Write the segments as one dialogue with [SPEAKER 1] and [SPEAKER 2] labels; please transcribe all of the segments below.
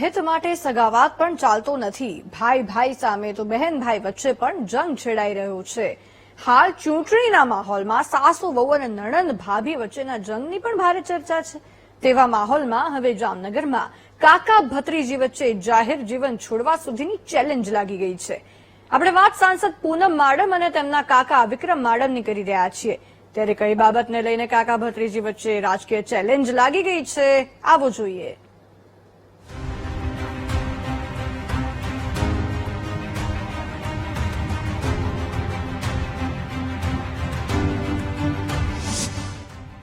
[SPEAKER 1] હિત માટે સગાવાત પણ ચાલતો નથી. ભાઈ ભાઈ સામે તો બહેન ભાઈ વચ્ચે પણ જંગ છેડાઈ રહ્યો છે. હાલ ચૂંટણીના માહોલમાં સાસુ વહુ અને નણંદ ભાભી વચ્ચેના જંગની પણ ભારે ચર્ચા છે. તેવા માહોલમાં હવે જામનગરમાં કાકા ભત્રીજી વચ્ચે જાહેર જીવન છોડવા સુધીની ચેલેન્જ લાગી ગઈ છે. આપણે વાત સાંસદ પૂનમ માડમ અને તેમના કાકા વિક્રમ માડમની કરી રહ્યા છીએ. ત્યારે કઈ બાબતને લઈને કાકા ભત્રીજી વચ્ચે રાજકીય ચેલેન્જ લાગી ગઈ છે, આવો જોઈએ.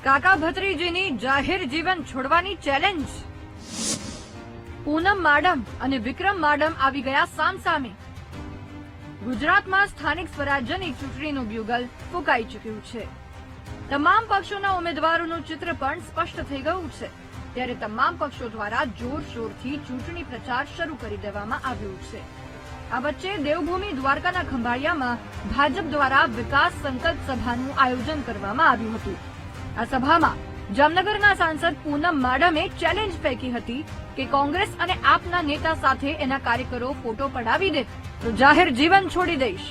[SPEAKER 1] કાકા ભત્રીજીની જાહેર જીવન છોડવાની ચેલેન્જ. પૂનમ માડમ અને વિક્રમ માડમ આવી ગયા સામસામે. ગુજરાતમાં સ્થાનિક સ્વરાજ્યની ચૂંટણીનું બ્યુગલ ફૂંકાઈ ચૂક્યું છે. તમામ પક્ષોના ઉમેદવારોનું ચિત્ર પણ સ્પષ્ટ થઈ ગયું છે. ત્યારે તમામ પક્ષો દ્વારા જોરશોરથી ચૂંટણી પ્રચાર શરૂ કરી દેવામાં આવ્યો છે. આ વચ્ચે દેવભૂમિ દ્વારકાના ખંભાળિયામાં ભાજપ દ્વારા વિકાસ સંકલ્પ સભાનું આયોજન કરવામાં આવ્યું હતું. આ સભામાં જામનગરના સાંસદ પૂનમ માડમે ચેલેન્જ ફેંકી હતી કે કોંગ્રેસ અને આપના નેતા સાથે એના કાર્યકરો ફોટો પડાવી દે તો જાહેર જીવન છોડી દઈશ.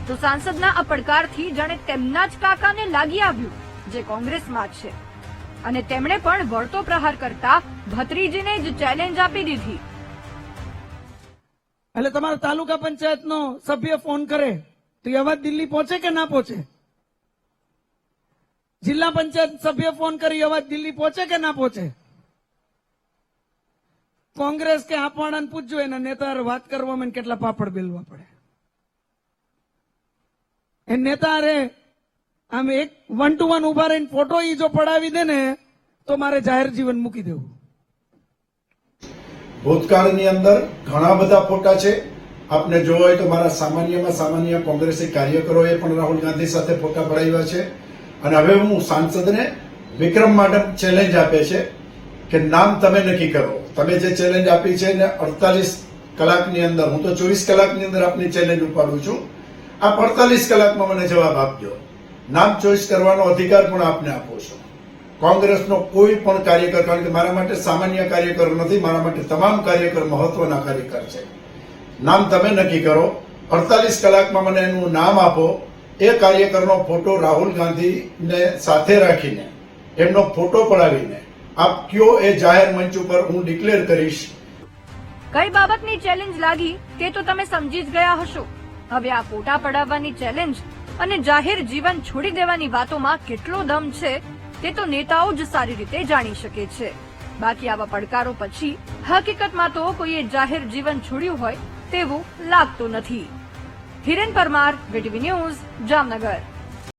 [SPEAKER 1] તો સાંસદના આ પડકારથી જાણે તેમના જ કાકાને લાગી આવ્યું, જે કોંગ્રેસમાં છે, અને તેમણે પણ વળતો પ્રહાર કરતા ભત્રીજીને જ ચેલેન્જ આપી દીધી.
[SPEAKER 2] એટલે તમારા તાલુકા પંચાયતનો સભ્ય ફોન કરે તો એ અવાજ દિલ્હી પહોંચે કે ના પહોંચે? જિલ્લા પંચાયત સભ્ય ફોન કરી અવાજ દિલ્હી પહોંચે કે ના પહોંચે? કોંગ્રેસ કે આપવાડાને પૂછજો એના નેતા વાત કરવામાં કેટલા પાપડ બેલવા પડે. એ નેતા રે આમ એક 1 to 1 ઉભા રહીને ફોટો ઈ જો પડાવી દે ને તો મારે જાહેર જીવન મૂકી દેવું.
[SPEAKER 3] ભૂતકાળની અંદર ઘણા બધા ફોટા છે. આપને જોવા હોય તો મારા સામાન્ય કોંગ્રેસી કાર્યકરોએ પણ રાહુલ ગાંધી સાથે ફોટા પડાવ્યા છે. અને હવે હું સાંસદને વિક્રમ માડમ ચેલેન્જ આપે છે કે નામ તમે નક્કી કરો. તમે જે ચેલેન્જ આપી છે ને 48 કલાકની અંદર, હું તો 24 કલાકની અંદર આપની ચેલેન્જ ઉપાડું છું. આપ 48 કલાકમાં મને જવાબ આપજો. નામ ચોઈસ કરવાનો અધિકાર પણ આપને આપો છો. કોંગ્રેસનો કોઈ પણ કાર્યકર, કારણ કે મારા માટે સામાન્ય કાર્યકર નથી, મારા માટે તમામ કાર્યકર મહત્વના કાર્યકર છે. નામ તમે નક્કી કરો. 48 કલાકમાં મને એનું નામ આપો. એ કાર્યકરનો ફોટો રાહુલ ગાંધીને સાથે રાખીને એમનો ફોટો પડાવીને આપ કયો એ જાહેર મંચ ઉપર હું ડિક્લેર કરીશ.
[SPEAKER 1] કઈ બાબતની ચેલેન્જ લાગી તે તો તમે સમજી જ ગયા હશો. હવે આ ફોટા પડાવવાની ચેલેન્જ અને જાહેર જીવન છોડી દેવાની વાતોમાં કેટલો દમ છે તે તો નેતાઓ જ સારી રીતે જાણી શકે છે. બાકી આવા પડકારો પછી હકીકતમાં તો કોઈએ જાહેર જીવન છોડ્યું હોય તેવું લાગતું નથી. Hiren Parmar, VTV news, Jamnagar.